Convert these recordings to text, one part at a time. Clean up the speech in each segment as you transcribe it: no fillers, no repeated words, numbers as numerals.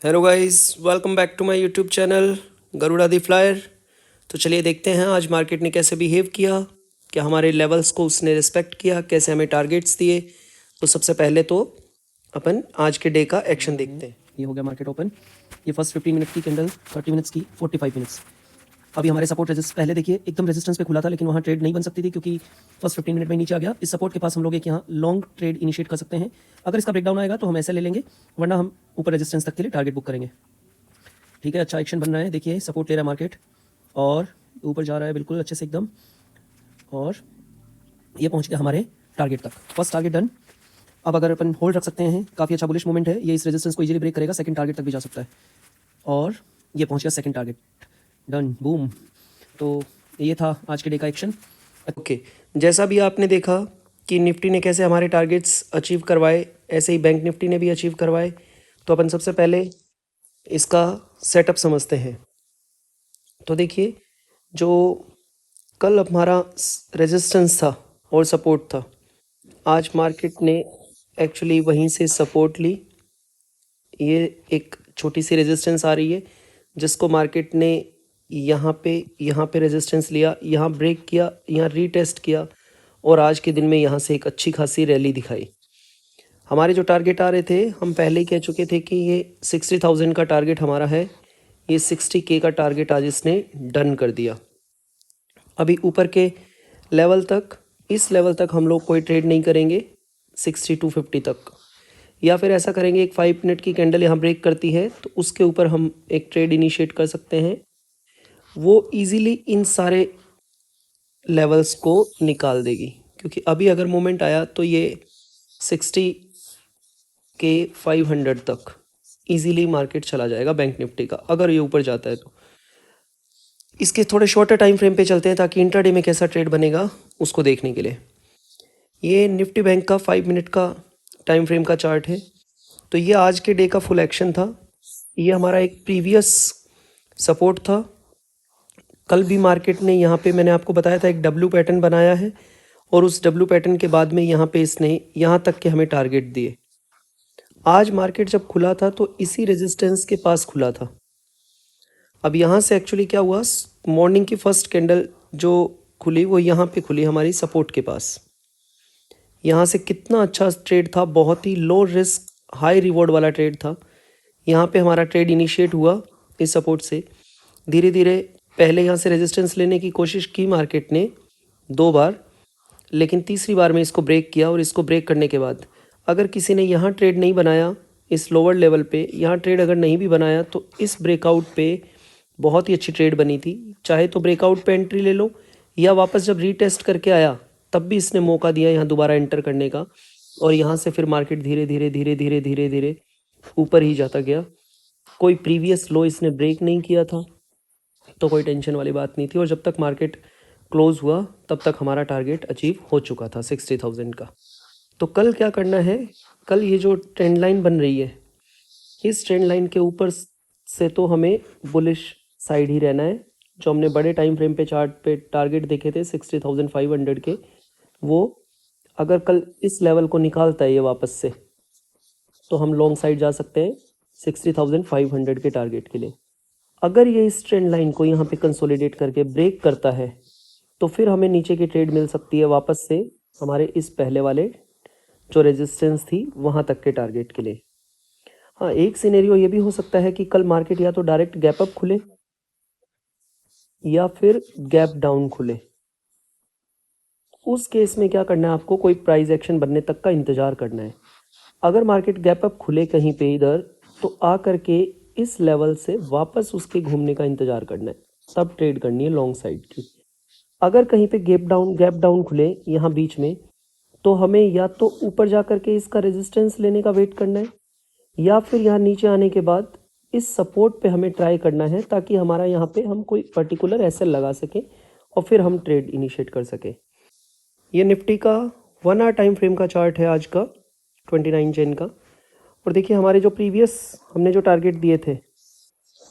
Hello guys, welcome back to my YouTube channel Garuda the flyer. तो चलिए देखते हैं आज मार्केट ने कैसे बिहेव किया, क्या हमारे लेवल्स को उसने रिस्पेक्ट किया, कैसे हमें टारगेट्स दिए। तो सबसे पहले तो अपन आज के डे का एक्शन देखते हैं। ये हो गया मार्केट ओपन। ये फर्स्ट 15 मिनट की कैंडल, 30 मिनट्स की, 45 मिनट्स। अभी हमारे सपोर्ट रेजिस्ट पहले देखिए एकदम रेजिस्टेंस पे खुला था, लेकिन वहाँ ट्रेड नहीं बन सकती थी क्योंकि फर्स्ट 15 मिनट में नीचे आ गया। इस सपोर्ट के पास हम लोग एक यहाँ लॉन्ग ट्रेड इनिशिएट कर सकते हैं। अगर इसका ब्रेकडाउन आएगा तो हम ऐसे ले लेंगे, वरना हम ऊपर रेजिस्टेंस तक के लिए टारगेट बुक करेंगे। ठीक है, अच्छा एक्शन बन रहा है। देखिए सपोर्ट ले रहा है मार्केट और ऊपर जा रहा है बिल्कुल अच्छे से एकदम, और ये पहुंच गया हमारे टारगेट तक। First target done. अब अगर अपन होल्ड रख सकते हैं, काफ़ी अच्छा बुलिश मूवमेंट है, ये इस रेजिस्टेंस को इजीली ब्रेक करेगा, सेकंड टारगेट तक भी जा सकता है। और ये पहुंच गया सेकंड टारगेट, डन, बूम। तो ये था आज के डे का एक्शन। ओके, जैसा भी आपने देखा कि निफ्टी ने कैसे हमारे टारगेट्स अचीव करवाए, ऐसे ही बैंक निफ्टी ने भी अचीव करवाए। तो अपन सबसे पहले इसका सेटअप समझते हैं। तो देखिए, जो कल हमारा रेजिस्टेंस था और सपोर्ट था, आज मार्केट ने एक्चुअली वहीं से सपोर्ट ली। ये एक छोटी सी रेजिस्टेंस आ रही है जिसको मार्केट ने यहाँ पे रेजिस्टेंस लिया, यहाँ ब्रेक किया, यहाँ रीटेस्ट किया, और आज के दिन में यहाँ से एक अच्छी खासी रैली दिखाई। हमारे जो टारगेट आ रहे थे, हम पहले ही कह चुके थे कि ये 60,000 का टारगेट हमारा है। ये 60K का टारगेट आज इसने डन कर दिया। अभी ऊपर के लेवल तक, इस लेवल तक हम लोग कोई ट्रेड नहीं करेंगे, 6250 तक, या फिर ऐसा करेंगे एक 5 मिनट की कैंडल यहाँ ब्रेक करती है तो उसके ऊपर हम एक ट्रेड इनिशिएट कर सकते हैं। वो इजीली इन सारे लेवल्स को निकाल देगी, क्योंकि अभी अगर मोमेंट आया तो ये 60K 500 तक इजीली मार्केट चला जाएगा बैंक निफ्टी का, अगर ये ऊपर जाता है तो। इसके थोड़े शॉर्टर टाइम फ्रेम पे चलते हैं ताकि इंट्राडे में कैसा ट्रेड बनेगा उसको देखने के लिए। ये निफ्टी बैंक का 5 मिनट का टाइम फ्रेम का चार्ट है। तो ये आज के डे का फुल एक्शन था। ये हमारा एक प्रीवियस सपोर्ट था। कल भी मार्केट ने यहाँ पे, मैंने आपको बताया था, एक डब्ल्यू पैटर्न बनाया है, और उस डब्ल्यू पैटर्न के बाद में यहाँ पे इसने यहाँ तक के हमें टारगेट दिए। आज मार्केट जब खुला था तो इसी रेजिस्टेंस के पास खुला था। अब यहाँ से एक्चुअली क्या हुआ, मॉर्निंग की फर्स्ट कैंडल जो खुली वो यहाँ पे खुली हमारी सपोर्ट के पास। यहाँ से कितना अच्छा ट्रेड था, बहुत ही लो रिस्क हाई रिवॉर्ड वाला ट्रेड था। यहाँ पे हमारा ट्रेड इनिशिएट हुआ इस सपोर्ट से। धीरे धीरे पहले यहाँ से रेजिस्टेंस लेने की कोशिश की मार्केट ने 2 बार, लेकिन तीसरी बार में इसको ब्रेक किया, और इसको ब्रेक करने के बाद अगर किसी ने यहाँ ट्रेड नहीं बनाया, इस लोअर लेवल पे यहाँ ट्रेड अगर नहीं भी बनाया, तो इस ब्रेकआउट पे बहुत ही अच्छी ट्रेड बनी थी। चाहे तो ब्रेकआउट पे एंट्री ले लो, या वापस जब रीटेस्ट करके आया तब भी इसने मौका दिया यहाँ दोबारा एंटर करने का, और यहाँ से फिर मार्केट धीरे धीरे धीरे धीरे धीरे धीरे ऊपर ही जाता गया। कोई प्रीवियस लो इसने ब्रेक नहीं किया था, तो कोई टेंशन वाली बात नहीं थी, और जब तक मार्केट क्लोज हुआ तब तक हमारा टारगेट अचीव हो चुका था 60,000 का। तो कल क्या करना है, कल ये जो ट्रेंड लाइन बन रही है, इस ट्रेंड लाइन के ऊपर से तो हमें बुलिश साइड ही रहना है। जो हमने बड़े टाइम फ्रेम पे चार्ट पे टारगेट देखे थे 60,500 के, वो अगर कल इस लेवल को निकालता है ये वापस से, तो हम लॉन्ग साइड जा सकते हैं 60,500 के टारगेट के लिए। अगर ये इस ट्रेंड लाइन को यहाँ पे कंसोलिडेट करके ब्रेक करता है तो फिर हमें नीचे की ट्रेड मिल सकती है वापस से हमारे इस पहले वाले जो रेजिस्टेंस थी वहाँ तक के टारगेट के लिए। हाँ, एक सिनेरियो ये भी हो सकता है कि कल मार्केट या तो डायरेक्ट गैप अप खुले या फिर गैप डाउन खुले। उस केस में क्या करना है आपको, कोई प्राइस एक्शन बनने तक का इंतज़ार करना है। अगर मार्केट गैप अप खुले कहीं पे इधर, तो आ करके इस लेवल से वापस उसके घूमने का इंतज़ार करना है, तब ट्रेड करनी है लॉन्ग साइड की। अगर कहीं पे गैप डाउन खुले यहाँ बीच में, तो हमें या तो ऊपर जा करके इसका रेजिस्टेंस लेने का वेट करना है, या फिर यहाँ नीचे आने के बाद इस सपोर्ट पे हमें ट्राई करना है, ताकि हमारा यहाँ पे हम कोई पर्टिकुलर एसएल लगा सकें और फिर हम ट्रेड इनिशिएट कर सकें। ये निफ्टी का 1 आवर टाइम फ्रेम का चार्ट है आज का, 29 जैन का। और देखिए हमारे जो प्रीवियस हमने जो टारगेट दिए थे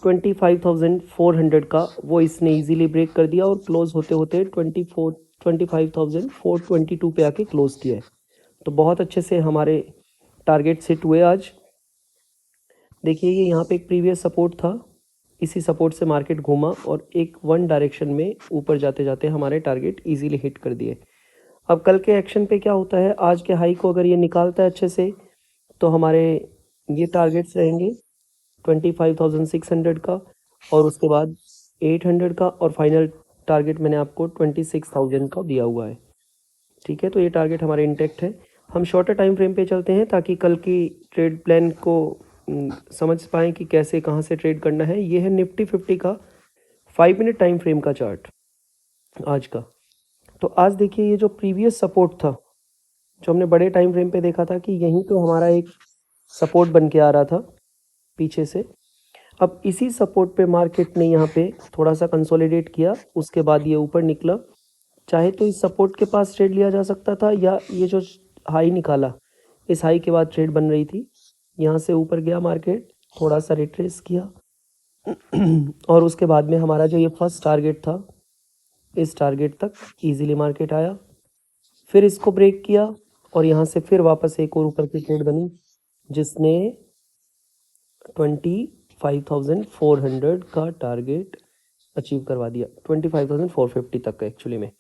25,400 का, वो इसने इजीली ब्रेक कर दिया और क्लोज होते होते 25,422 पे आके क्लोज किया है। तो बहुत अच्छे से हमारे टारगेट्स हिट हुए आज। देखिए ये यहाँ पे एक प्रीवियस सपोर्ट था, इसी सपोर्ट से मार्केट घूमा और एक वन डायरेक्शन में ऊपर जाते जाते हमारे टारगेट इजीली हिट कर दिए। अब कल के एक्शन पे क्या होता है, आज के हाई को अगर ये निकालता है अच्छे से तो हमारे ये टारगेट्स रहेंगे 25,600 का, और उसके बाद 800 का, और फाइनल टारगेट मैंने आपको 26,000 का दिया हुआ है। ठीक है, तो ये टारगेट हमारे इंटैक्ट है। हम शॉर्टर टाइम फ्रेम पे चलते हैं ताकि कल की ट्रेड प्लान को समझ पाएँ कि कैसे कहाँ से ट्रेड करना है। ये है निफ्टी 50 का 5 मिनट टाइम फ्रेम का चार्ट आज का। तो आज देखिए ये जो प्रीवियस सपोर्ट था, जो हमने बड़े टाइम फ्रेम पे देखा था कि यहीं तो हमारा एक सपोर्ट बन के आ रहा था पीछे से। अब इसी सपोर्ट पे मार्केट ने यहाँ पे थोड़ा सा कंसोलिडेट किया, उसके बाद ये ऊपर निकला। चाहे तो इस सपोर्ट के पास ट्रेड लिया जा सकता था, या ये जो हाई निकाला इस हाई के बाद ट्रेड बन रही थी। यहाँ से ऊपर गया मार्केट, थोड़ा सा रिट्रेस किया और उसके बाद में हमारा जो ये फर्स्ट टारगेट था, इस टारगेट तक इजीली मार्केट आया, फिर इसको ब्रेक किया और यहाँ से फिर वापस एक और ऊपर की ट्रेड बनी जिसने 25,400 का टारगेट अचीव करवा दिया, 25,450 तक का एक्चुअली में।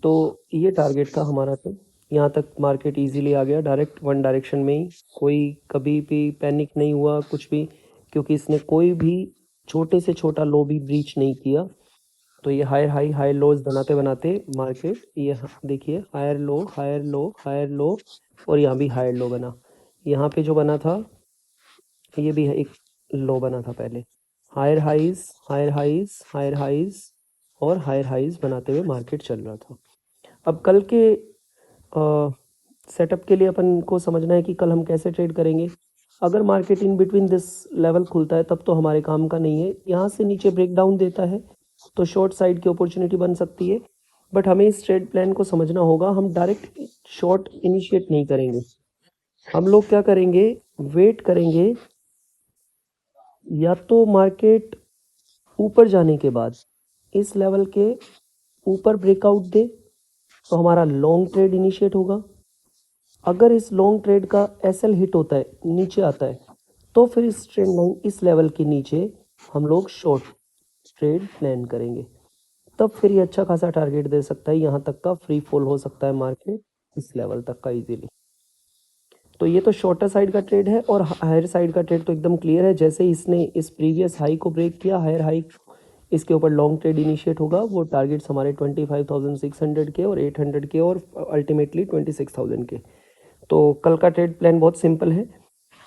तो ये टारगेट था हमारा। तो यहाँ तक मार्केट इजीली आ गया डायरेक्ट वन डायरेक्शन में ही, कोई कभी भी पैनिक नहीं हुआ कुछ भी, क्योंकि इसने कोई भी छोटे से छोटा लो भी ब्रीच नहीं किया। तो ये हायर हाई हायर लोज बनाते बनाते मार्केट, ये देखिए higher low higher low higher low, और यहाँ भी हायर लो बना। यहाँ पे जो बना था ये भी एक लो बना था पहले। Higher highs higher highs higher highs और हायर हाइज बनाते हुए मार्केट चल रहा था। अब कल के सेटअप के लिए अपन को समझना है कि कल हम कैसे ट्रेड करेंगे। अगर market in between this level खुलता है तब तो हमारे काम का नहीं है। यहाँ से नीचे ब्रेक डाउन देता है तो शॉर्ट साइड की अपॉर्चुनिटी बन सकती है, बट हमें इस ट्रेड प्लान को समझना होगा। हम डायरेक्ट शॉर्ट इनिशिएट नहीं करेंगे, हम लोग क्या करेंगे, वेट करेंगे या तो मार्केट ऊपर जाने के बाद इस लेवल के ऊपर ब्रेकआउट दे तो हमारा लॉन्ग ट्रेड इनिशिएट होगा। अगर इस लॉन्ग ट्रेड का एसएल हिट होता है, नीचे आता है, तो फिर इस ट्रेंड लाइन इस लेवल के नीचे हम लोग शॉर्ट ट्रेड प्लान करेंगे। तब फिर ये अच्छा खासा टारगेट दे सकता है, यहाँ तक का फ्री फॉल हो सकता है मार्केट इस लेवल तक का इजीली। तो ये तो शॉर्टर साइड का ट्रेड है, और हायर साइड का ट्रेड तो एकदम क्लियर है। जैसे ही इसने इस प्रीवियस हाई को ब्रेक किया, हायर हाई, इसके ऊपर लॉन्ग ट्रेड इनिशिएट होगा। वो टारगेट्स हमारे 25,600 के और 800 के और अल्टीमेटली 26,000 के। तो कल का ट्रेड प्लान बहुत सिंपल है।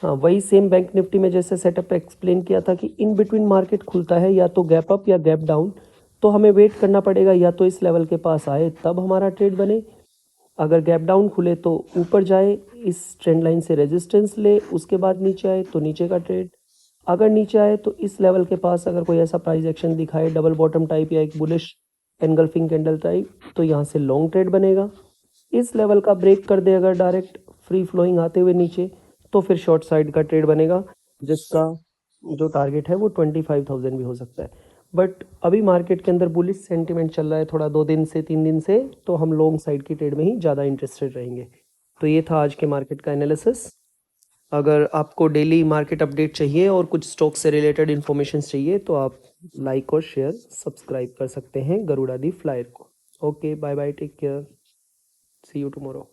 हाँ, वही सेम बैंक निफ्टी में जैसे सेटअप एक्सप्लेन किया था कि इन बिटवीन मार्केट खुलता है या तो गैप अप या गैप डाउन, तो हमें वेट करना पड़ेगा या तो इस लेवल के पास आए तब हमारा ट्रेड बने। अगर गैप डाउन खुले तो ऊपर जाए, इस ट्रेंड लाइन से रेजिस्टेंस ले, उसके बाद नीचे आए तो नीचे का ट्रेड। अगर नीचे आए तो इस लेवल के पास अगर कोई ऐसा प्राइस एक्शन दिखाए डबल बॉटम टाइप या एक बुलिश एनगल्फिंग कैंडल टाइप, तो यहाँ से लॉन्ग ट्रेड बनेगा। इस लेवल का ब्रेक कर दे अगर डायरेक्ट फ्री फ्लोइंग आते हुए नीचे, तो फिर शॉर्ट साइड का ट्रेड बनेगा जिसका जो टारगेट है वो 25,000 भी हो सकता है। बट अभी मार्केट के अंदर बुलिश सेंटिमेंट चल रहा है थोड़ा 2 दिन से 3 दिन से, तो हम लॉन्ग साइड की ट्रेड में ही ज़्यादा इंटरेस्टेड रहेंगे। तो ये था आज के मार्केट का एनालिसिस। अगर आपको डेली मार्केट अपडेट चाहिए और कुछ स्टॉक से रिलेटेड इन्फॉर्मेशन चाहिए तो आप लाइक और शेयर सब्सक्राइब कर सकते हैं गरुड़ा दी फ्लायर को। Okay, bye bye, take care, see you tomorrow.